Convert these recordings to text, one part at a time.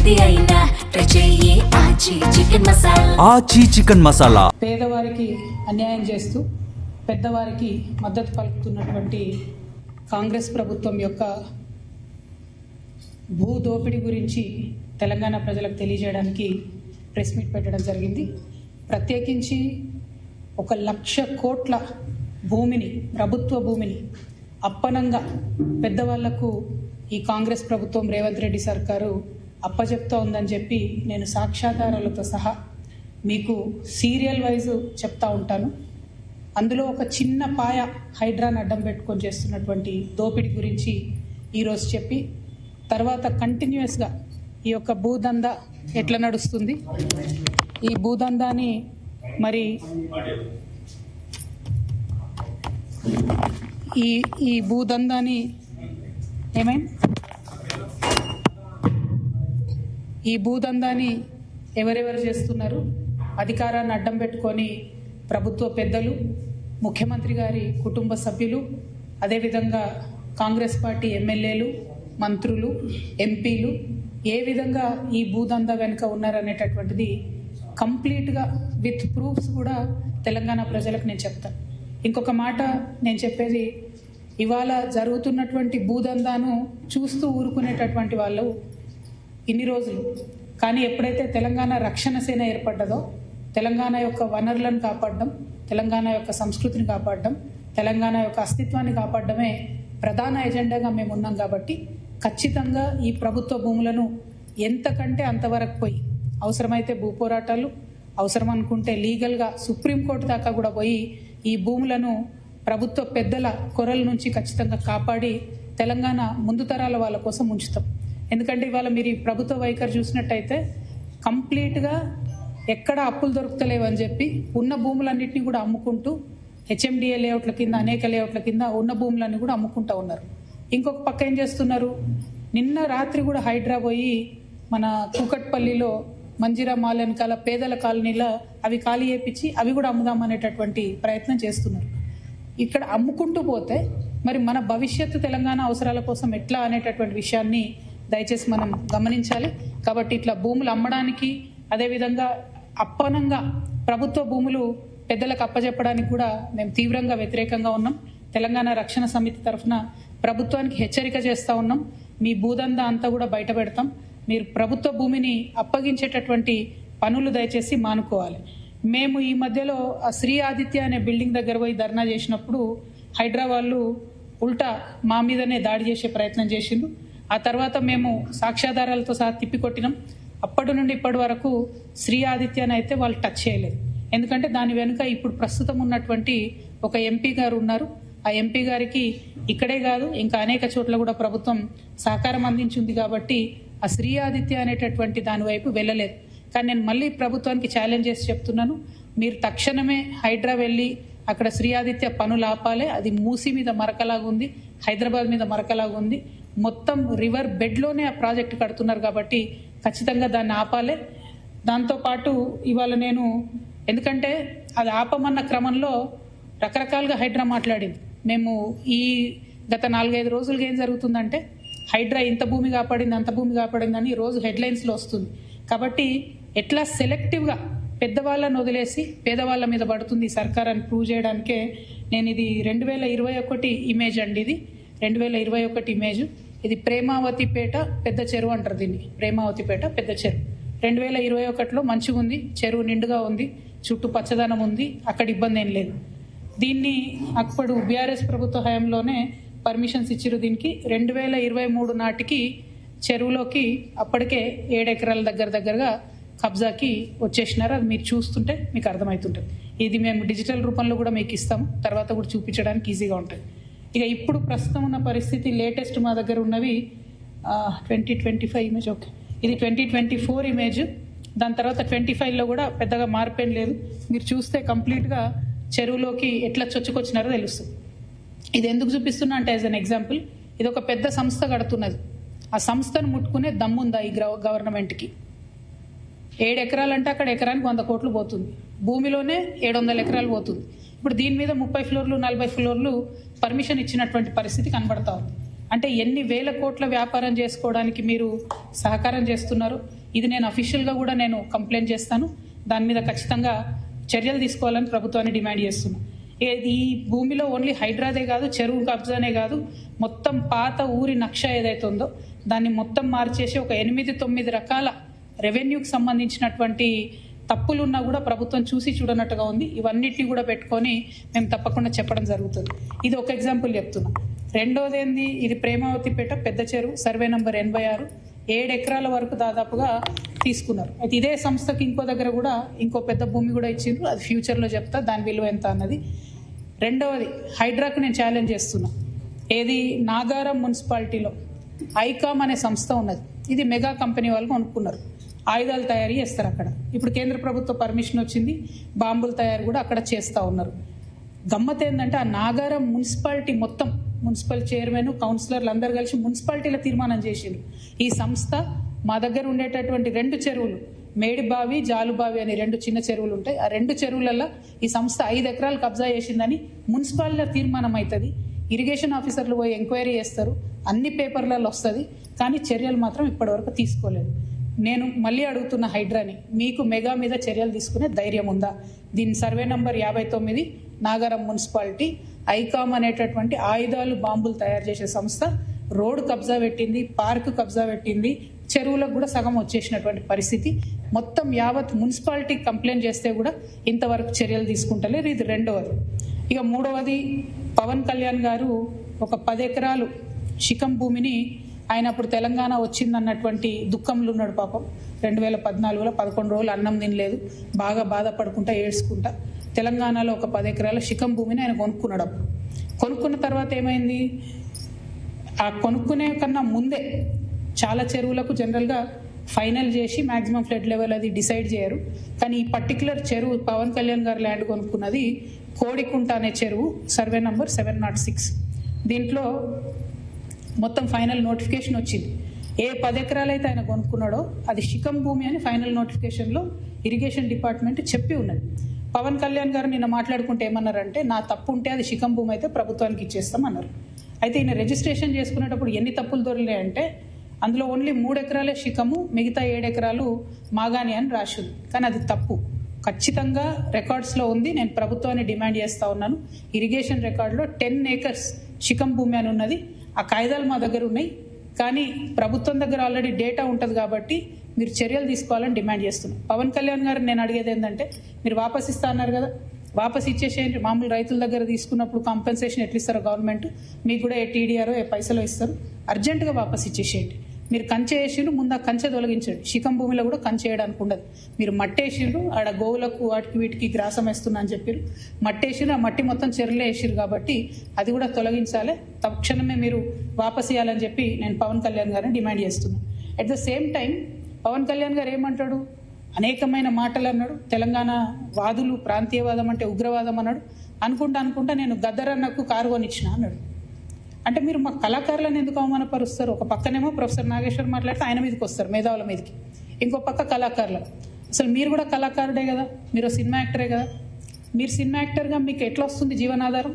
ఏది అయినా ట్రై చెయ్యి ఆచి చికెన్ మసాలా. ఆచి చికెన్ మసాలా. పేదవారికి అన్యాయం చేస్తూ పెద్దవారికి మద్దతు పలుకుతున్నటువంటి కాంగ్రెస్ ప్రభుత్వం యొక్క భూ దోపిడీ గురించి తెలంగాణ ప్రజలకు తెలియజేయడానికి ప్రెస్ మీట్ పెట్టడం జరిగింది. ప్రత్యేకించి 1,00,000 కోట్ల భూమిని, ప్రభుత్వ భూమిని అప్పనంగా పెద్దవాళ్లకు ఈ కాంగ్రెస్ ప్రభుత్వం, రేవంత్ రెడ్డి సర్కారు అప్పచెప్తా ఉందని చెప్పి నేను సాక్ష్యాధారాలతో సహా మీకు సీరియల్ వైజ్ చెప్తా ఉంటాను. అందులో ఒక చిన్న పాయ హైడ్రాన్ అడ్డం పెట్టుకొని చేస్తున్నటువంటి దోపిడీ గురించి ఈరోజు చెప్పి, తర్వాత కంటిన్యూస్గా ఈ యొక్క భూదందా ఎట్లా నడుస్తుంది, ఈ భూదందాని మరి ఈ భూదందాని ఈ భూదందాని ఎవరెవరు చేస్తున్నారు, అధికారాన్ని అడ్డం పెట్టుకొని ప్రభుత్వ పెద్దలు, ముఖ్యమంత్రి గారి కుటుంబ సభ్యులు, అదేవిధంగా కాంగ్రెస్ పార్టీ ఎమ్మెల్యేలు, మంత్రులు, ఎంపీలు ఏ విధంగా ఈ భూదందా వెనుక ఉన్నారనేటటువంటిది కంప్లీట్గా విత్ ప్రూఫ్స్ కూడా తెలంగాణ ప్రజలకు నేను చెప్తాను. ఇంకొక మాట నేను చెప్పేది, ఇవాళ జరుగుతున్నటువంటి భూదందాను చూస్తూ ఊరుకునేటటువంటి వాళ్ళు ఇన్ని రోజులు, కానీ ఎప్పుడైతే తెలంగాణ రక్షణ సేన ఏర్పడ్డదో, తెలంగాణ యొక్క వనరులను కాపాడడం, తెలంగాణ యొక్క సంస్కృతిని కాపాడడం, తెలంగాణ యొక్క అస్తిత్వాన్ని కాపాడడమే ప్రధాన ఎజెండాగా మేము ఉన్నాం. కాబట్టి ఖచ్చితంగా ఈ ప్రభుత్వ భూములను ఎంతకంటే అంతవరకు పోయి, అవసరమైతే భూ పోరాటాలు, అవసరం అనుకుంటే లీగల్గా సుప్రీంకోర్టు దాకా కూడా పోయి ఈ భూములను ప్రభుత్వ పెద్దల కొరల నుంచి ఖచ్చితంగా కాపాడి తెలంగాణ ముందు తరాల వాళ్ళ కోసం ఉంచుతాం. ఎందుకంటే ఇవాళ మీరు ఈ ప్రభుత్వ వైఖరి చూసినట్టయితే కంప్లీట్గా ఎక్కడ అప్పులు దొరుకుతలేవని చెప్పి ఉన్న భూములన్నింటినీ కూడా అమ్ముకుంటూ హెచ్ఎండిఏ లేఅవుట్ల కింద, అనేక లేఅవుట్ల కింద ఉన్న భూములన్నీ కూడా అమ్ముకుంటూ ఉన్నారు. ఇంకొక పక్క ఏం చేస్తున్నారు, నిన్న రాత్రి కూడా హైడ్రా పోయి మన కూకట్పల్లిలో మంజిరా మాల్ వెనకాల పేదల కాలనీలో అవి ఖాళీ చేయించి అవి కూడా అమ్ముదామనేటటువంటి ప్రయత్నం చేస్తున్నారు. ఇక్కడ అమ్ముకుంటూ పోతే మరి మన భవిష్యత్తు తెలంగాణ అవసరాల కోసం ఎట్లా అనేటటువంటి విషయాన్ని దయచేసి మనం గమనించాలి. కాబట్టి ఇట్లా భూములు అమ్మడానికి, అదేవిధంగా అప్పనంగా ప్రభుత్వ భూములు పెద్దలకు అప్పచెప్పడానికి కూడా మేము తీవ్రంగా వ్యతిరేకంగా ఉన్నాం. తెలంగాణ రక్షణ సమితి తరఫున ప్రభుత్వానికి హెచ్చరిక చేస్తూ ఉన్నాం. మీ భూదందా అంతా కూడా బయట పెడతాం. మీరు ప్రభుత్వ భూమిని అప్పగించేటటువంటి పనులు దయచేసి మానుకోవాలి. మేము ఈ మధ్యలో ఆ శ్రీ ఆదిత్య అనే బిల్డింగ్ దగ్గర పోయి ధర్నా చేసినప్పుడు హైదరాబాద్లు ఉల్టా మా మీదనే దాడి చేసే ప్రయత్నం చేసిండు. ఆ తర్వాత మేము సాక్ష్యాధారాలతో సహా తిప్పికొట్టినాం. అప్పటి నుండి ఇప్పటి వరకు శ్రీ ఆదిత్యని అయితే వాళ్ళు టచ్ చేయలేదు. ఎందుకంటే దాని వెనుక ఇప్పుడు ప్రస్తుతం ఉన్నటువంటి ఒక ఎంపీ గారు ఉన్నారు. ఆ ఎంపీ గారికి ఇక్కడే కాదు ఇంకా అనేక చోట్ల కూడా ప్రభుత్వం సహకారం అందించింది. కాబట్టి ఆ శ్రీ ఆదిత్య అనేటటువంటి దాని వైపు వెళ్ళలేదు. కానీ నేను మళ్ళీ ప్రభుత్వానికి ఛాలెంజ్ చేసి చెప్తున్నాను, మీరు తక్షణమే హైడ్రా వెళ్ళి అక్కడ శ్రీ ఆదిత్య పనులు ఆపాలి. అది మూసి మీద మరకలాగా ఉంది, హైదరాబాద్ మీద మరకలాగా ఉంది. మొత్తం రివర్ బెడ్లోనే ఆ ప్రాజెక్టు కడుతున్నారు. కాబట్టి ఖచ్చితంగా దాన్ని ఆపాలి. దాంతోపాటు ఇవాళ నేను, ఎందుకంటే అది ఆపమన్న క్రమంలో రకరకాలుగా హైడ్రా మాట్లాడింది. మేము ఈ గత 4-5 రోజులుగా ఏం జరుగుతుందంటే, హైడ్రా ఇంత భూమి కాపాడింది, అంత భూమి కాపాడిందని రోజు హెడ్లైన్స్లో వస్తుంది. కాబట్టి ఎట్లా సెలెక్టివ్గా పెద్దవాళ్ళని వదిలేసి పేదవాళ్ళ మీద పడుతుంది సర్కార్ అని ప్రూవ్ చేయడానికే నేను ఇది 2021 ఇమేజ్ అండి. ఇది 2021 ఇమేజ్. ఇది ప్రేమావతిపేట పెద్ద చెరువు అంటారు దీన్ని. ప్రేమావతిపేట పెద్ద చెరువు 2021లో మంచిగా ఉంది, చెరువు నిండుగా ఉంది, చుట్టూ పచ్చదనం ఉంది, అక్కడ ఇబ్బంది ఏం లేదు. దీన్ని అప్పుడు బీఆర్ఎస్ ప్రభుత్వ హయాంలోనే పర్మిషన్స్ ఇచ్చిరు. దీనికి 2023 నాటికి చెరువులోకి అప్పటికే 7 ఎకరాల దగ్గరగా కబ్జాకి వచ్చేసినారు. అది మీరు చూస్తుంటే మీకు అర్థమవుతుంటుంది. ఇది మేము డిజిటల్ రూపంలో కూడా మీకు ఇస్తాము, తర్వాత కూడా చూపించడానికి ఈజీగా ఉంటుంది. ఇక ఇప్పుడు ప్రస్తుతం ఉన్న పరిస్థితి లేటెస్ట్ మా దగ్గర ఉన్నవి 2025 ఇమేజ్. ఓకే, ఇది 2024 ఇమేజ్. దాని తర్వాత 25లో కూడా పెద్దగా మార్పేం లేదు. మీరు చూస్తే కంప్లీట్గా చెరువులోకి ఎట్లా చొచ్చుకొచ్చినారో తెలుస్తుంది. ఇది ఎందుకు చూపిస్తున్నా అంటే, యాజ్ అన్ ఎగ్జాంపుల్, ఇది ఒక పెద్ద సంస్థ కడుతున్నది. ఆ సంస్థను ముట్టుకునే దమ్ముందా ఈ గవర్నమెంట్కి? 7 ఎకరాలంటే అక్కడ ఎకరానికి 100 కోట్లు పోతుంది. భూమిలోనే 700 ఎకరాలు పోతుంది. ఇప్పుడు దీని మీద 30 ఫ్లోర్లు 40 ఫ్లోర్లు పర్మిషన్ ఇచ్చినటువంటి పరిస్థితి కనబడతా ఉంది. అంటే ఎన్ని వేల కోట్ల వ్యాపారం చేసుకోవడానికి మీరు సహకారం చేస్తున్నారు. ఇది నేను అఫీషియల్గా కూడా నేను కంప్లైంట్ చేస్తాను. దాని మీద ఖచ్చితంగా చర్యలు తీసుకోవాలని ప్రభుత్వాన్ని డిమాండ్ చేస్తున్నాను. ఈ భూమిలో ఓన్లీ హైడ్రాదే కాదు, చెరువు కబ్జానే కాదు, మొత్తం పాత ఊరి నక్ష ఏదైతే ఉందో దాన్ని మొత్తం మార్చేసి ఒక 8-9 రకాల రెవెన్యూకి సంబంధించినటువంటి తప్పులున్నా కూడా ప్రభుత్వం చూసి చూడనట్టుగా ఉంది. ఇవన్నిటిని కూడా పెట్టుకొని మేము తప్పకుండా చెప్పడం జరుగుతుంది. ఇది ఒక ఎగ్జాంపుల్ చెప్తున్నాం. రెండోది ఏంది, ఇది ప్రేమావతిపేట పెద్ద చెరువు, సర్వే నంబర్ 86, 7 ఎకరాల వరకు దాదాపుగా తీసుకున్నారు. అయితే ఇదే సంస్థకి ఇంకో దగ్గర కూడా ఇంకో పెద్ద భూమి కూడా ఇచ్చిండ్రు. అది ఫ్యూచర్లో చెప్తా దాని విలువ ఎంత అన్నది. రెండవది హైడ్రాకు నేను ఛాలెంజ్ చేస్తున్నా. ఏది, నాగారం మున్సిపాలిటీలో ఐకామ్ అనే సంస్థ ఉన్నది. ఇది మెగా కంపెనీ వాళ్ళు కొనుక్కున్నారు. ఆయుధాలు తయారీ చేస్తారు అక్కడ. ఇప్పుడు కేంద్ర ప్రభుత్వ పర్మిషన్ వచ్చింది, బాంబుల తయారు కూడా అక్కడ చేస్తూ ఉన్నారు. గమ్మత్ ఏంటంటే ఆ నాగారం మున్సిపాలిటీ మొత్తం మున్సిపల్ చైర్మన్, కౌన్సిలర్లు అందరు కలిసి మున్సిపాలిటీలో తీర్మానం చేసిండ్రు. ఈ సంస్థ మా దగ్గర ఉండేటటువంటి 2 చెరువులు, మేడిబావి, జాలుబావి అని 2 చిన్న చెరువులు ఉంటాయి. ఆ 2 చెరువులలో ఈ సంస్థ 5 ఎకరాలు కబ్జా చేసిందని మున్సిపాలిటీలో తీర్మానం అవుతుంది. ఇరిగేషన్ ఆఫీసర్లు పోయి ఎంక్వైరీ చేస్తారు, అన్ని పేపర్లలో వస్తుంది. కానీ చర్యలు మాత్రం ఇప్పటివరకు తీసుకోలేదు. నేను మళ్ళీ అడుగుతున్న హైడ్రాని, మీకు మెగా మీద చర్యలు తీసుకునే ధైర్యం ఉందా? దీని సర్వే నంబర్ 59, నాగారం మున్సిపాలిటీ, ఐకామ్ అనేటటువంటి ఆయుధాలు బాంబులు తయారు చేసే సంస్థ రోడ్డు కబ్జా పెట్టింది, పార్కు కబ్జా పెట్టింది, చెరువులకు కూడా సగం వచ్చేసినటువంటి పరిస్థితి. మొత్తం యావత్ మున్సిపాలిటీ కంప్లైంట్ చేస్తే కూడా ఇంతవరకు చర్యలు తీసుకుంటలేరు. ఇది రెండవది. ఇక మూడవది, పవన్ కళ్యాణ్ గారు ఒక 10 ఎకరాలు శిఖం భూమిని ఆయన అప్పుడు తెలంగాణ వచ్చిందన్నటువంటి దుఃఖంలో ఉన్నాడు పాపం. 2014లో 11 రోజులు అన్నం తినలేదు, బాగా బాధపడుకుంటా ఏడ్చుకుంటా తెలంగాణలో ఒక 10 ఎకరాల శిఖం భూమిని ఆయన కొనుక్కున్నాడు. అప్పుడు కొనుక్కున్న తర్వాత ఏమైంది, ఆ కొనుక్కునే కన్నా ముందే చాలా చెరువులకు జనరల్గా ఫైనల్ చేసి మ్యాక్సిమం ఫ్లడ్ లెవెల్ అది డిసైడ్ చేయరు. కానీ ఈ పర్టికులర్ చెరువు పవన్ కళ్యాణ్ గారు ల్యాండ్ కొనుక్కున్నది కోడికుంట అనే చెరువు, సర్వే నంబర్ 706. దీంట్లో మొత్తం ఫైనల్ నోటిఫికేషన్ వచ్చింది. ఏ 10 ఎకరాలు అయితే ఆయన కొనుక్కున్నాడో అది శిఖం భూమి అని ఫైనల్ నోటిఫికేషన్లో ఇరిగేషన్ డిపార్ట్మెంట్ చెప్పి ఉన్నది. పవన్ కళ్యాణ్ గారు నిన్న మాట్లాడుకుంటే ఏమన్నారంటే, నా తప్పు ఉంటే అది శిఖం భూమి అయితే ప్రభుత్వానికి ఇచ్చేస్తామన్నారు. అయితే ఈయన రిజిస్ట్రేషన్ చేసుకునేటప్పుడు ఎన్ని తప్పులు దొరికాయంటే, అందులో ఓన్లీ 3 ఎకరాలే శిఖము, మిగతా 7 ఎకరాలు మాగాని అని రాసింది. కానీ అది తప్పు. ఖచ్చితంగా రికార్డ్స్లో ఉంది. నేను ప్రభుత్వాన్ని డిమాండ్ చేస్తూ ఉన్నాను. ఇరిగేషన్ రికార్డులో 10 acres శిఖం భూమి అని ఉన్నది. ఆ కాయిదాలు మా దగ్గర ఉన్నాయి. కానీ ప్రభుత్వం దగ్గర ఆల్రెడీ డేటా ఉంటుంది కాబట్టి మీరు చర్యలు తీసుకోవాలని డిమాండ్ చేస్తున్నాను. పవన్ కళ్యాణ్ గారు నేను అడిగేది ఏంటంటే, మీరు వాపస్ ఇస్తా అన్నారు కదా, వాపస్ ఇచ్చేసేయండి. మామూలు రైతుల దగ్గర తీసుకున్నప్పుడు కాంపెన్సేషన్ ఎట్లా ఇస్తారో గవర్నమెంట్, మీకు కూడా ఏ టీడీఆర్ ఏ పైసలు ఇస్తారు, అర్జెంటుగా వాపస్ ఇచ్చేసేయండి. మీరు కంచె వేసిండ్రు, ముందు ఆ కంచె తొలగించండి. శిఖం భూమిలో కూడా కంచె వేయడానికి ఉండదు. మీరు మట్టేసిండ్రు, ఆడ గోవులకు వాటికి వీటికి గ్రాసం వేస్తున్నా అని చెప్పారు. మట్టేసిండ్రు, ఆ మట్టి మొత్తం చెరువులో వేసిరు కాబట్టి అది కూడా తొలగించాలి. తక్షణమే మీరు వాపస్ ఇవ్వాలని చెప్పి నేను పవన్ కళ్యాణ్ గారిని డిమాండ్ చేస్తున్నాను. At the same time Pawan Kalyan గారు ఏమంటాడు, అనేకమైన మాటలు అన్నాడు. తెలంగాణ వాదులు ప్రాంతీయవాదం అంటే ఉగ్రవాదం అన్నాడు. అనుకుంటా నేను గద్దరన్నకు కారు కొనిచ్చిన అన్నాడు. అంటే మీరు మా కళాకారులను ఎందుకు అవమానపరుస్తారు? ఒక పక్కనేమో ప్రొఫెసర్ నాగేశ్వర్ మాట్లాడితే ఆయన మీదకి వస్తారు, మేధావుల మీదకి. ఇంకో పక్క కళాకారులు. అసలు మీరు కూడా కళాకారుడే కదా, మీరు సినిమా యాక్టరే కదా. మీరు సినిమా యాక్టర్గా మీకు ఎట్లా వస్తుంది జీవనాధారం?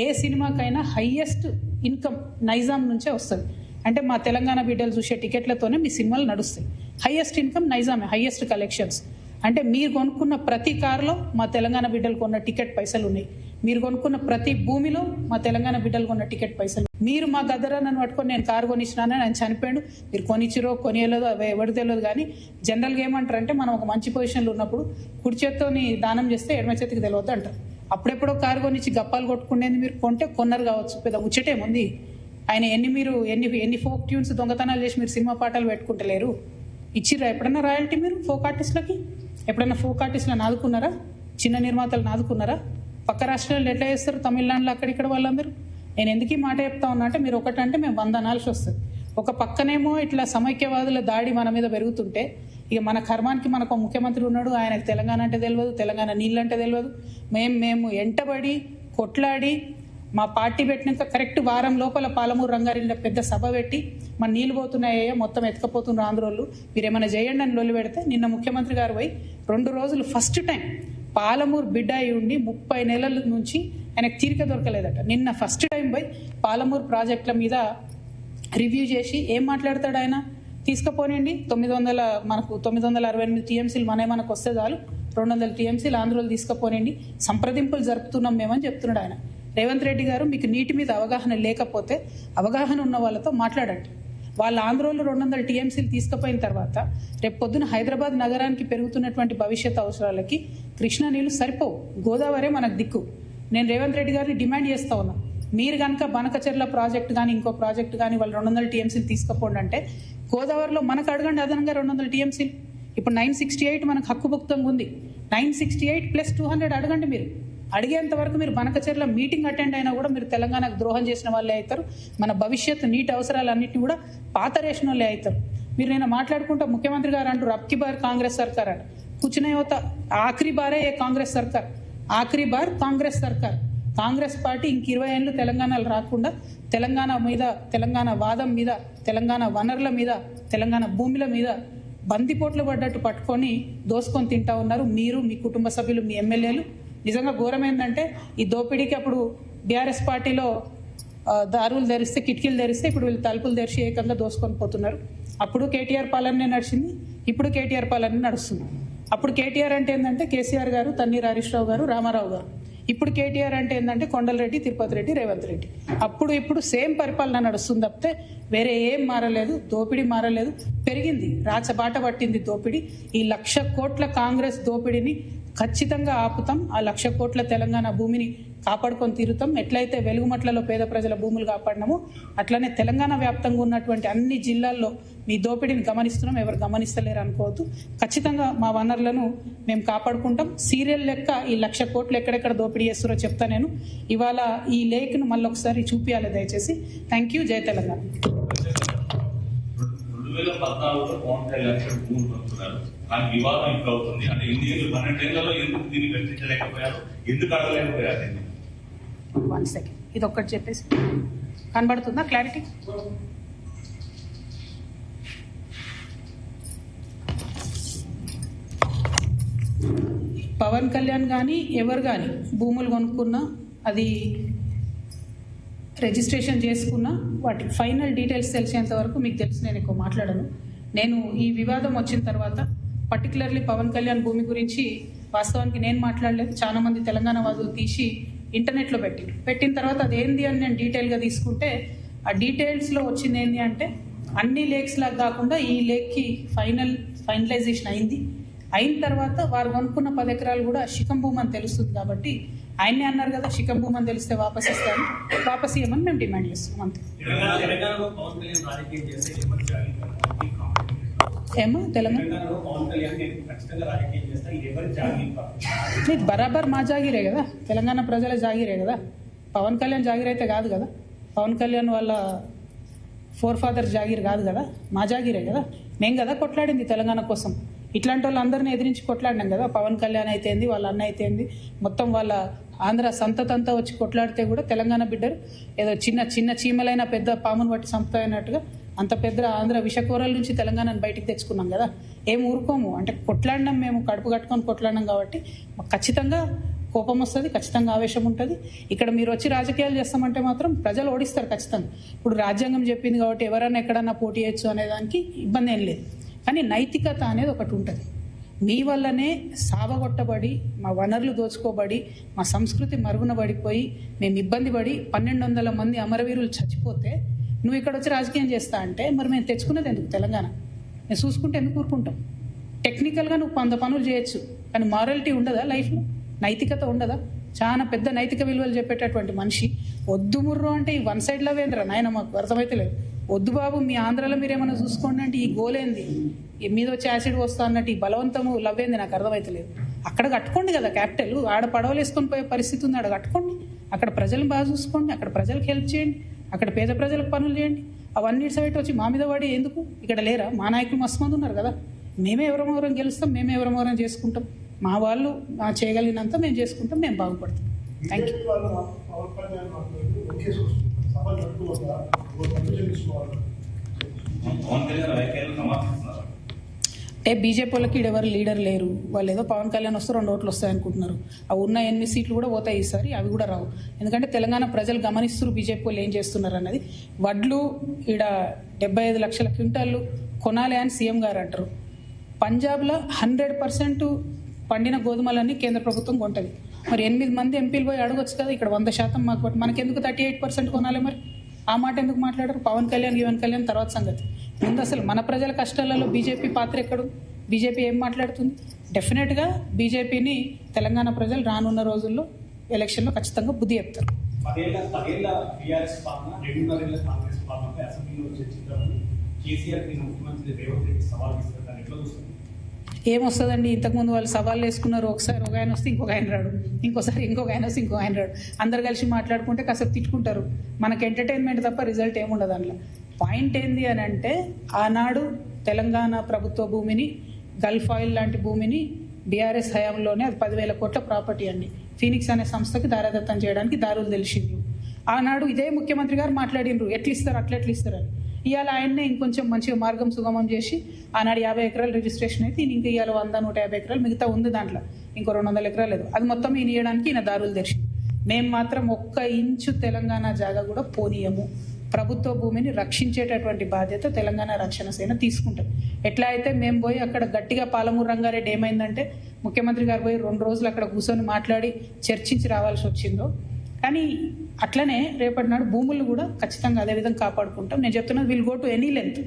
ఏ సినిమాకైనా హయ్యెస్ట్ ఇన్కమ్ నైజాం నుంచే వస్తుంది. అంటే మా తెలంగాణ బిడ్డలు చూసే టికెట్లతోనే మీ సినిమాలు నడుస్తాయి. హయ్యెస్ట్ ఇన్కమ్ నైజామే, హయ్యెస్ట్ కలెక్షన్స్. అంటే మీరు కొనుక్కున్న ప్రతి కారులో మా తెలంగాణ బిడ్డలు కొన్న టికెట్ పైసలు ఉన్నాయి. మీరు కొనుక్కున్న ప్రతి భూమిలో మా తెలంగాణ బిడ్డలు కొన్న టికెట్ పైసలు. మీరు మా గద్దరాన్ని పట్టుకొని నేను కారు కొనిచ్చినానని ఆయన చనిపోయాడు. మీరు కొనిచ్చిరో కొనియలేదో అవి ఎవరు తెలియదు. కానీ జనరల్గా ఏమంటారంటే, మనం ఒక మంచి పొజిషన్లో ఉన్నప్పుడు కుడి చేత్తోని దానం చేస్తే ఎడమ చేతికి తెలియదు అంటారు. అప్పుడెప్పుడో కారు కొనిచ్చి గప్పాలు కొట్టుకునేది మీరు కొంటే కొన్నారు కావచ్చు, పెద్ద ముచ్చటేముంది. ఆయన ఎన్ని ఫోక్ ట్యూన్స్ దొంగతనాలు చేసి మీరు సినిమా పాటలు పెట్టుకుంటలేరు. ఇచ్చిర్రా ఎప్పుడన్నా రాయల్టీ మీరు ఫోక్ ఆర్టిస్టులకి? ఎప్పుడన్నా ఫోక్ ఆర్టిస్టులను ఆదుకున్నారా? చిన్న నిర్మాతలను ఆదుకున్నారా? పక్క రాష్ట్రాల్లో ఎట్లా చేస్తారు, తమిళనాడులో అక్కడిక్కడ వాళ్ళందరూ. నేను ఎందుకు ఈ మాట చెప్తా ఉన్నా అంటే, మీరు ఒకటంటే మేము 100 అనాల్సి వస్తుంది. ఒక పక్కనేమో ఇట్లా సమైక్యవాదుల దాడి మన మీద పెరుగుతుంటే, ఇక మన కర్మానికి మనకు ముఖ్యమంత్రి ఉన్నాడు, ఆయనకు తెలంగాణ అంటే తెలియదు, తెలంగాణ నీళ్ళంటే తెలియదు. మేము ఎంటబడి కొట్లాడి మా పార్టీ పెట్టినాక కరెక్ట్ వారం లోపల పాలమూరు రంగారెడ్డిలో పెద్ద సభ పెట్టి మన నీళ్ళు పోతున్నాయో మొత్తం ఎత్తుకపోతున్నారు ఆంధ్రోళ్ళు, మీరు ఏమైనా చేయండి అని లొల్లి పెడితే, నిన్న ముఖ్యమంత్రి గారు పోయి 2 రోజులు ఫస్ట్ టైం పాలమూరు బిడ్డ అయి ఉండి 30 నెలల నుంచి ఆయనకు తీరిక దొరకలేదట. నిన్న ఫస్ట్ టైం పోయి పాలమూరు ప్రాజెక్టుల మీద రివ్యూ చేసి ఏం మాట్లాడతాడు ఆయన? తీసుకుపోనండి 900 మనకు 968 టీఎంసీలు మనకు వస్తే చాలు, 200 టీఎంసీలు ఆంధ్రోలు తీసుకుపోనండి, సంప్రదింపులు జరుపుతున్నాం మేమని చెప్తున్నాడు ఆయన. రేవంత్ రెడ్డి గారు, మీకు నీటి మీద అవగాహన లేకపోతే అవగాహన ఉన్న వాళ్ళతో మాట్లాడండి. వాళ్ళ ఆంధ్రోలు 200 టీఎంసీలు తీసుకుపోయిన తర్వాత రేపు పొద్దున హైదరాబాద్ నగరానికి పెరుగుతున్నటువంటి భవిష్యత్ అవసరాలకి కృష్ణా నీళ్లు సరిపోవు, గోదావరే మనకు దిక్కు. నేను రేవంత్ రెడ్డి గారిని డిమాండ్ చేస్తా ఉన్నా, మీరు కనుక బనకచెర్ల ప్రాజెక్టు కానీ ఇంకో ప్రాజెక్టు కానీ వాళ్ళు 200 టీఎంసీలు తీసుకుపోండి అంటే గోదావరిలో మనకు అడగండి అదనంగా 200 టీఎంసీలు. ఇప్పుడు 968 మనకు హక్కుభుక్తంగా ఉంది, 968 + 200 అడగండి. మీరు అడిగేంత వరకు మీరు బనకచెర్ల మీటింగ్ అటెండ్ అయినా కూడా మీరు తెలంగాణకు ద్రోహం చేసిన వాళ్ళే అవుతారు. మన భవిష్యత్తు నీటి అవసరాలన్నింటినీ కూడా పాతరేసిన వాళ్ళే అవుతారు. మీరు నేను మాట్లాడుకుంటా ముఖ్యమంత్రి గారు అంటారు అబ్కి బార్ కాంగ్రెస్ సర్కార్ అని. కూర్చునే होता ఆఖరి బారే ఏ కాంగ్రెస్ సర్కార్, ఆఖరి బార్ కాంగ్రెస్ సర్కార్. కాంగ్రెస్ పార్టీ ఇంక 20 ఏళ్ళు తెలంగాణలో రాకుండా తెలంగాణ మీద, తెలంగాణ వాదం మీద, తెలంగాణ వనరుల మీద, తెలంగాణ భూముల మీద బందిపోట్లు పడ్డట్టు పట్టుకొని దోసుకొని తింటా ఉన్నారు మీరు, మీ కుటుంబ సభ్యులు, మీ ఎమ్మెల్యేలు. నిజంగా ఘోరం ఏంటంటే ఈ దోపిడీకి అప్పుడు బీఆర్ఎస్ పార్టీలో దారులు తెరిస్తే, కిటికీలు తెరిస్తే ఇప్పుడు వీళ్ళు తలుపులు తెరిచి ఏకంగా దోసుకొని పోతున్నారు. అప్పుడు కేటీఆర్ పాలనే నడిచింది, ఇప్పుడు కేటీఆర్ పాలనే నడుస్తుంది. అప్పుడు కేటీఆర్ అంటే ఏంటంటే కేసీఆర్ గారు, తన్నీర్ హరీష్ రావు గారు, రామారావు గారు. ఇప్పుడు కేటీఆర్ అంటే ఏంటంటే కొండలరెడ్డి, తిరుపతి రెడ్డి, రేవంత్ రెడ్డి. అప్పుడు ఇప్పుడు సేమ్ పరిపాలన నడుస్తుంది తప్పితే వేరే ఏం మారలేదు. దోపిడీ మారలేదు, పెరిగింది, రాచబాట పట్టింది దోపిడీ. ఈ 1,00,000 కోట్ల కాంగ్రెస్ దోపిడీని ఖచ్చితంగా ఆపుతాం. ఆ 1,00,000 కోట్ల తెలంగాణ భూమిని కాపాడుకొని తీరుతాం. ఎట్లయితే వెలుగుమట్లలో పేద ప్రజల భూములు కాపాడినామో అట్లనే తెలంగాణ వ్యాప్తంగా ఉన్నటువంటి అన్ని జిల్లాల్లో మీ దోపిడీని గమనిస్తున్నాం. ఎవరు గమనిస్తలేరు అనుకోవద్దు. ఖచ్చితంగా మా వనరులను మేము కాపాడుకుంటాం. సీరియల్ లెక్క ఈ 1,00,000 కోట్లు ఎక్కడెక్కడ దోపిడీ చేస్తారో చెప్తా నేను. ఇవాళ ఈ లేఖను మళ్ళీ ఒకసారి చూపించాలి దయచేసి. Thank you. జై తెలంగాణ. 2014లో పవన్ కళ్యాణ్ భూములు పంపుతున్నారు, కానీ వివాదం ఇప్పుడు అవుతుంది. అంటే 12 ఏళ్లలో ఎందుకు దీన్ని చర్చించలేకపోయారు, ఎందుకు అడగలేకపోయారు? 1 సెకండ్, ఇది ఒక్కటి చెప్పేసి కనబడుతుందా క్లారిటీ? పవన్ కళ్యాణ్ కానీ ఎవరు కానీ భూములు కొనుక్కున్నా, అది రిజిస్ట్రేషన్ చేసుకున్నా, వాటి ఫైనల్ డీటెయిల్స్ తెలిసేంత వరకు మీకు తెలిసి నేను ఎక్కువ మాట్లాడను. నేను ఈ వివాదం వచ్చిన తర్వాత పర్టికులర్లీ పవన్ కళ్యాణ్ భూమి గురించి వాస్తవానికి నేను మాట్లాడలేదు. చాలా మంది తెలంగాణ వాదులు తీసి ఇంటర్నెట్లో పెట్టిన తర్వాత అది ఏంది అని నేను డీటెయిల్గా తీసుకుంటే ఆ డీటెయిల్స్లో వచ్చింది ఏంటి అంటే అన్ని లేక్స్ లాగా కాకుండా ఈ లేక్కి ఫైనలైజేషన్ అయిన తర్వాత వారు కొనుక్కున్న 10 ఎకరాలు కూడా శిఖం భూమి అని తెలుస్తుంది. కాబట్టి ఆయనే అన్నారు కదా శిఖం భూమి అని తెలిస్తే వాపస్ ఇస్తాను, వాపస్ ఇవ్వమని మేము డిమాండ్ చేస్తున్నాం అంతే. ఏమో తెలంగాణ బరాబర్ మా జాగిరే కదా, తెలంగాణ ప్రజల జాగిరే కదా. పవన్ కళ్యాణ్ జాగిర్ అయితే కాదు కదా, పవన్ కళ్యాణ్ వాళ్ళ ఫాదర్ జాగిర్ కాదు కదా, మా జాగిరే కదా. మేము కదా కొట్లాడింది తెలంగాణ కోసం. ఇట్లాంటి వాళ్ళందరినీ ఎదిరించి కొట్లాడినాం కదా. పవన్ కళ్యాణ్ అయితేంది, వాళ్ళ అన్న అయితేంది, మొత్తం వాళ్ళ ఆంధ్ర సంతతంతా వచ్చి కొట్లాడితే కూడా తెలంగాణ బిడ్డరు ఏదో చిన్న చీమలైన పెద్ద పామును బట్టి సంపుతాయన్నట్టుగా అంత పెద్ద ఆంధ్ర విషకూరల నుంచి తెలంగాణను బయటికి తెచ్చుకున్నాం కదా. ఏం ఊరుకోము అంటే కొట్లాడినాం, మేము కడుపు కట్టుకొని కొట్లాడినాం కాబట్టి మాకు ఖచ్చితంగా కోపం వస్తుంది, ఖచ్చితంగా ఆవేశం ఉంటుంది. ఇక్కడ మీరు వచ్చి రాజకీయాలు చేస్తామంటే మాత్రం ప్రజలు ఓడిస్తారు ఖచ్చితంగా. ఇప్పుడు రాజ్యాంగం చెప్పింది కాబట్టి ఎవరైనా ఎక్కడన్నా పోటీ చేయొచ్చు అనేదానికి ఇబ్బంది ఏం లేదు. కానీ నైతికత అనేది ఒకటి ఉంటుంది. మీ వల్లనే సావగొట్టబడి, మా వనరులు దోచుకోబడి, మా సంస్కృతి మరుగున పడిపోయి, మేము ఇబ్బంది పడి 1200 మంది అమరవీరులు చచ్చిపోతే నువ్వు ఇక్కడ వచ్చి రాజకీయం చేస్తా అంటే మరి మేము తెచ్చుకునేది ఎందుకు తెలంగాణ? మేము చూసుకుంటే ఎందుకు ఊరుకుంటాం? టెక్నికల్గా నువ్వు 100 పనులు చేయొచ్చు, కానీ మారాలిటీ ఉండదా లైఫ్లో? నైతికత ఉండదా? చాలా పెద్ద నైతిక విలువలు చెప్పేటటువంటి మనిషి వద్దు ముర్రు అంటే ఈ 1 సైడ్ లవ్ ఏంద్రా నాయన, మాకు అర్థమైతే లేదు. వద్దు బాబు, మీ ఆంధ్రాలో మీరేమైనా చూసుకోండి అంటే ఈ గోలేంది, మీద వచ్చి యాసిడ్ వస్తా అన్నట్టు ఈ బలవంతము లవ్ ఏంది నాకు అర్థమైతలేదు. అక్కడ కట్టుకోండి కదా క్యాపిటల్, ఆడ పడవలు వేసుకొని పోయే పరిస్థితి ఉంది, ఆడ కట్టుకోండి. అక్కడ ప్రజలను బాగా చూసుకోండి, అక్కడ ప్రజలకు హెల్ప్ చేయండి, అక్కడ పేద ప్రజలకు పనులు చేయండి. అవన్నీ సైట్ వచ్చి మా మీద పడి ఎందుకు? ఇక్కడ లేరా మా నాయకులు? మస్తు మంది ఉన్నారు కదా. మేమే ఎవరమోరం గెలుస్తాం, మేమే ఎవరమోరం చేసుకుంటాం. మా వాళ్ళు చేయగలిగినంత మేము చేసుకుంటాం, మేము బాగుపడతాం. Thank you. అంటే బీజేపీ వాళ్ళకి ఎవరు లీడర్ లేరు, వాళ్ళు ఏదో పవన్ కళ్యాణ్ వస్తే 2 ఓట్లు వస్తాయి అనుకుంటున్నారు. ఆ ఉన్న 8 సీట్లు కూడా పోతాయి ఈసారి, అవి కూడా రావు. ఎందుకంటే తెలంగాణ ప్రజలు గమనిస్తున్నారు బీజేపీ వాళ్ళు ఏం చేస్తున్నారు అన్నది. వడ్లు ఈడ 75 లక్షల క్వింటాళ్ళు కొనాలి అని సీఎం గారు అంటారు. పంజాబ్లో 100% పండిన గోధుమలన్నీ కేంద్ర ప్రభుత్వం కొంటది. మరి 8 మంది ఎంపీలు పోయి అడగొచ్చు కదా, ఇక్కడ 100% మాకు, మనకెందుకు 38% కొనాలి? మరి ఆ మాట ఎందుకు మాట్లాడరు? పవన్ కళ్యాణ్ తర్వాత సంగతి. ముందు అసలు మన ప్రజల కష్టాలలో బీజేపీ పాత్ర ఎక్కడు? బీజేపీ ఏం మాట్లాడుతుంది? డెఫినెట్గా బీజేపీని తెలంగాణ ప్రజలు రానున్న రోజుల్లో ఎలక్షన్లో ఖచ్చితంగా బుద్ధి చెప్తారు. 10 ఏళ్ల టీఆర్ఎస్ పాలన, 2.5 ఏళ్ల కాంగ్రెస్ పాలనపై అసెంబ్లీలో చర్చించాలని కేసీఆర్ ముఖ్యమంత్రి రేవంత్ రెడ్డి సవాల్ విసురుతారు. ఎట్లా చూస్తుంది? ఏమొస్తుందండి? ఇంతకుముందు వాళ్ళు సవాళ్ళు వేసుకున్నారు. ఒకసారి ఒక ఆయన వస్తే ఇంకొక ఆయన రాడు, ఇంకోసారి ఇంకొక ఆయన వస్తే ఇంకొక ఆయన రాడు. అందరు కలిసి మాట్లాడుకుంటే కాసేపు తిట్టుకుంటారు. మనకు ఎంటర్టైన్మెంట్ తప్ప రిజల్ట్ ఏముండదు అందులో. పాయింట్ ఏంది అని అంటే, ఆనాడు తెలంగాణ ప్రభుత్వ భూమిని, గల్ఫ్ ఆయిల్ లాంటి భూమిని బీఆర్ఎస్ హయాంలోనే, అది 10,000 కోట్ల ప్రాపర్టీ అండి, ఫీనిక్స్ అనే సంస్థకి దారాదత్తం చేయడానికి దారులు తెలిసింది. ఆనాడు ఇదే ముఖ్యమంత్రి గారు మాట్లాడినరు, ఎట్లా ఇస్తారు అని. ఇవాళ ఆయన్నే ఇంకొంచెం మంచిగా మార్గం సుగమం చేసి, ఆనాడు 50 ఎకరాలు రిజిస్ట్రేషన్ అయితే ఇంక ఇవాళ 100-150 ఎకరాలు మిగతా ఉంది, దాంట్లో ఇంకో 200 ఎకరాలు లేదు, అది మొత్తం ఈయన ఇవ్వడానికి ఈయన దారులు తెరిచింది. మేము మాత్రం 1 ఇంచు తెలంగాణ జాగా కూడా పోనీయము. ప్రభుత్వ భూమిని రక్షించేటటువంటి బాధ్యత తెలంగాణ రక్షణ సేన తీసుకుంటాం. ఎట్లా అయితే మేము పోయి అక్కడ గట్టిగా పాలమూరు రంగారెడ్డి ఏమైందంటే ముఖ్యమంత్రి గారు పోయి 2 రోజులు అక్కడ కూర్చొని మాట్లాడి చర్చించి రావాల్సి వచ్చిందో, కానీ అట్లనే రేపటి నాడు భూములు కూడా ఖచ్చితంగా అదేవిధంగా కాపాడుకుంటాం. నేను చెప్తున్నది, will go to any length.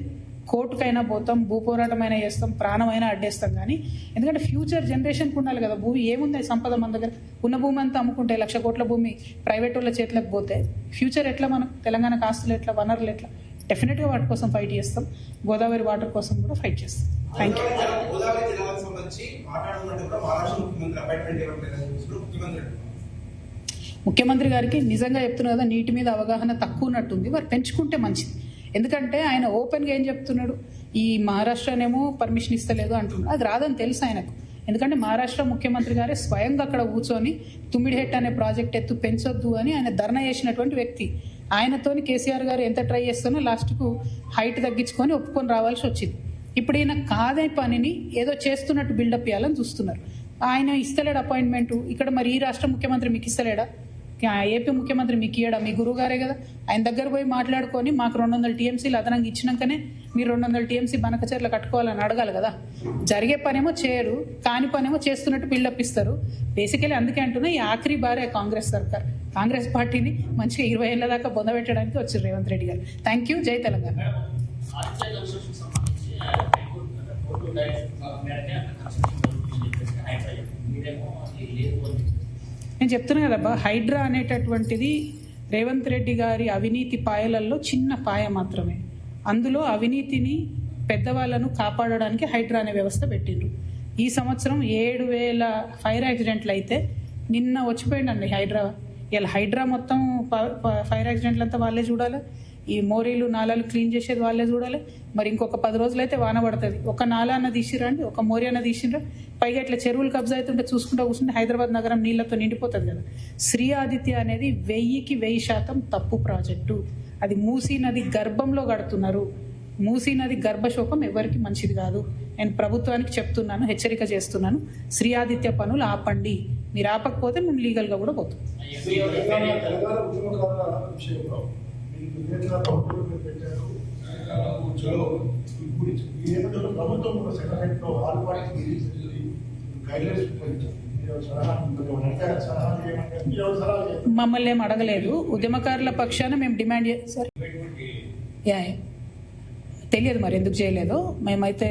కోర్టుకైనా పోతాం, భూ పోరాటమైనా చేస్తాం, ప్రాణమైనా అడ్డేస్తాం. కానీ ఎందుకంటే ఫ్యూచర్ జనరేషన్కి ఉండాలి కదా. భూమి ఏముంది సంపద మన దగ్గర? ఉన్న భూమి అంతా అమ్ముకుంటే 1,00,000 కోట్ల భూమి ప్రైవేట్ వాళ్ళ చేతులకు పోతే ఫ్యూచర్ ఎట్లా? మనం తెలంగాణకు ఆస్తులు ఎట్లా, వనరులు ఎట్లా? డెఫినెట్గా వాటి కోసం ఫైట్ చేస్తాం. గోదావరి వాటర్ కోసం కూడా ఫైట్ చేస్తాం. Thank you. ముఖ్యమంత్రి గారికి నిజంగా చెప్తున్నా కదా, నీటి మీద అవగాహన తక్కువ ఉన్నట్టుంది. వారు పెంచుకుంటే మంచిది. ఎందుకంటే ఆయన ఓపెన్గా ఏం చెప్తున్నాడు, ఈ మహారాష్ట్రనేమో పర్మిషన్ ఇస్తలేదు అంటున్నాడు. అది రాదని తెలుసు ఆయనకు. ఎందుకంటే మహారాష్ట్ర ముఖ్యమంత్రి గారే స్వయంగా అక్కడ కూర్చొని తుమ్మిడిహెట్ అనే ప్రాజెక్ట్ ఎత్తు పెంచొద్దు అని ఆయన ధర్నా చేసినటువంటి వ్యక్తి. ఆయనతోని కేసీఆర్ గారు ఎంత ట్రై చేస్తున్నా లాస్ట్కు హైట్ తగ్గించుకొని ఒప్పుకొని రావాల్సి వచ్చింది. ఇప్పుడు ఈయన కాదే పనిని ఏదో చేస్తున్నట్టు బిల్డప్ ఇవ్వాలని చూస్తున్నారు. ఆయన ఇస్తలేడు అపాయింట్మెంటు. ఇక్కడ మరి ఈ రాష్ట్ర ముఖ్యమంత్రి మీకు ఇస్తలేడా? ఏపీ ముఖ్యమంత్రి మీకు ఇయ్యడా? మీ గురువు గారే కదా. ఆయన దగ్గర పోయి మాట్లాడుకొని మాకు 200 టీఎంసీలు అదనంగా ఇచ్చినాకనే మీరు 200 టీఎంసీ బనకచర్లు కట్టుకోవాలని అడగాలి కదా. జరిగే పనేమో చేయరు, కాని పనేమో చేస్తున్నట్టు బిల్డప్ ఇస్తారు. బేసికలీ అందుకే అంటున్నా, ఈ ఆఖరి బారే కాంగ్రెస్ సర్కార్, కాంగ్రెస్ పార్టీని మంచిగా 20 ఏళ్ల దాకా బొందబెట్టడానికి వచ్చారు రేవంత్ రెడ్డి గారు. Thank you. జై తెలంగాణ. నేను చెప్తున్నా కదబ్బా, హైడ్రా అనేటటువంటిది రేవంత్ రెడ్డి గారి అవినీతి పాయలల్లో చిన్న పాయ మాత్రమే. అందులో అవినీతిని, పెద్దవాళ్లను కాపాడడానికి హైడ్రా అనే వ్యవస్థ పెట్టిండ్రు. ఈ సంవత్సరం 7,000 ఫైర్ యాక్సిడెంట్లు అయితే నిన్న వచ్చిపోయిందండి హైడ్రా. ఇలా హైడ్రా మొత్తం ఫైర్ యాక్సిడెంట్లు అంతా వాళ్ళే చూడాలి. ఈ మోరీలు నాలాలు క్లీన్ చేసేది వాళ్ళే చూడాలి. మరి ఇంకొక 10 రోజులైతే వాన పడుతుంది. ఒక నాలా అన్న తీసిరండి, ఒక మోరీ అన్న తీసిరా. పైగా ఇట్లా చెరువులు కబ్జా అవుతుంటే చూసుకుంటూ కూర్చుంటే హైదరాబాద్ నగరం నీళ్లతో నిండిపోతుంది కదా. శ్రీ ఆదిత్య అనేది 1000కి 1000% తప్పు ప్రాజెక్టు. అది మూసీ నది గర్భంలో కడుతున్నారు. మూసీ నది గర్భశోకం ఎవరికి మంచిది కాదు. నేను ప్రభుత్వానికి చెప్తున్నాను, హెచ్చరిక చేస్తున్నాను. శ్రీ ఆదిత్య పనులు ఆపండి. మీరు ఆపకపోతే మేము లీగల్గా కూడా పోతాం. మమ్మల్ని ఏం అడగలేదు. ఉద్యమకారుల పక్షాన మేము డిమాండ్ చేస్తాం. తెలియదు మరి ఎందుకు చేయలేదో. మేమైతే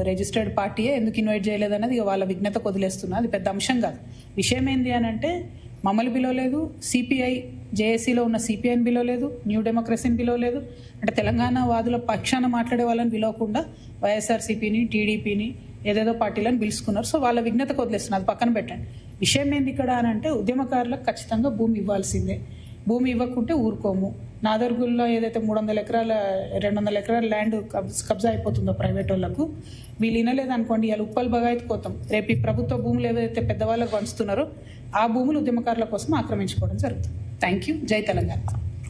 రిజిస్టర్డ్ పార్టీయే, ఎందుకు ఇన్వైట్ చేయలేదు అన్నది వాళ్ళ విజ్ఞతకు వదిలేస్తున్నా. అది పెద్ద అంశం కాదు. విషయం ఏంది అని అంటే, మమ్మల్ని పిలవలేదు, సిపిఐ జేఏసీలో ఉన్న సిపిఐని పిలవలేదు, న్యూ డెమోక్రసీని పిలవలేదు. అంటే తెలంగాణ వాదుల పక్షాన మాట్లాడే వాళ్ళని పిలవకుండా వైఎస్ఆర్సీపీని, టీడీపీని, ఏదేదో పార్టీలను పిలుచుకున్నారు. సో వాళ్ళ విజ్ఞతకు వదిలేస్తున్నారు. అది పక్కన పెట్టండి. విషయం ఏంది ఇక్కడ అని అంటే, ఉద్యమకారులకు ఖచ్చితంగా భూమి ఇవ్వాల్సిందే. భూమి ఇవ్వకుంటే ఊరుకోము. నాదర్గుల్లో ఏదైతే 300 ఎకరాల 200 ఎకరాల ల్యాండ్ కబ్జా అయిపోతుందో ప్రైవేట్ వాళ్ళకు, వీళ్ళు వినలేదనుకోండి, ఇలా ఉప్పల్ బగాయిపోతాం. రేపు ఈ ప్రభుత్వ భూములు ఏవైతే పెద్దవాళ్ళకు పంచుతున్నారో ఆ భూములు ఉద్యమకారుల కోసం ఆక్రమించుకోవడం జరుగుతుంది. Thank you. జై తెలంగాణ.